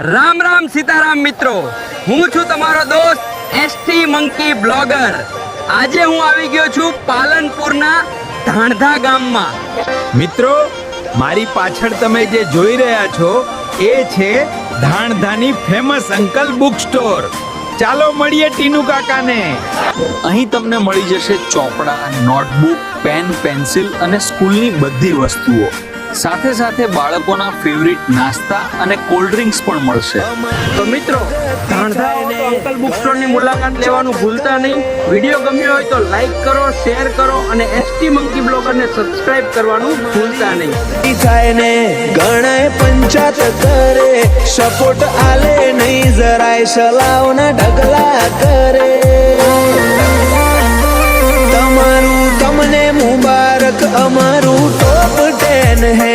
રામ રામ સીતારામ મિત્રો, હું છું તમારો દોસ્ત એસટી મંકી બ્લોગર। આજે હું આવી ગયો છું પાલનપુરના ધાણધા ગામમાં। મિત્રો, મારી પાછળ તમે જે જોઈ રહ્યા છો એ છે ધાણધાની ફેમસ અંકલ બુક સ્ટોર। ચાલો મળીએ ટીનુ કાકાને। અહીં તમને મળી જશે ચોપડા, નોટબુક, પેન, પેન્સિલ અને સ્કૂલની બધી વસ્તુઓ। સાથે સાથે બાળકોના ફેવરિટ નાસ્તા અને કોલ્ડ ડ્રિંક્સ પણ મળશે। તો મિત્રો, ધાણધા આવો તો અંકલ બુક સ્ટોરની મુલાકાત લેવાનું ભૂલતા નહીં। વિડીયો ગમ્યો હોય તો લાઈક કરો, શેર કરો અને એસટી મંકી બ્લોગરને સબસ્ક્રાઇબ કરવાનું ભૂલતા નહીં। થાય ને ગણાય પંચાત કરે, સપોર્ટ આલે નહીં જરાય, સલાવના ઢગલા કરે। તમારું તમને મુબારક, અમારું ટોપ 10 હે।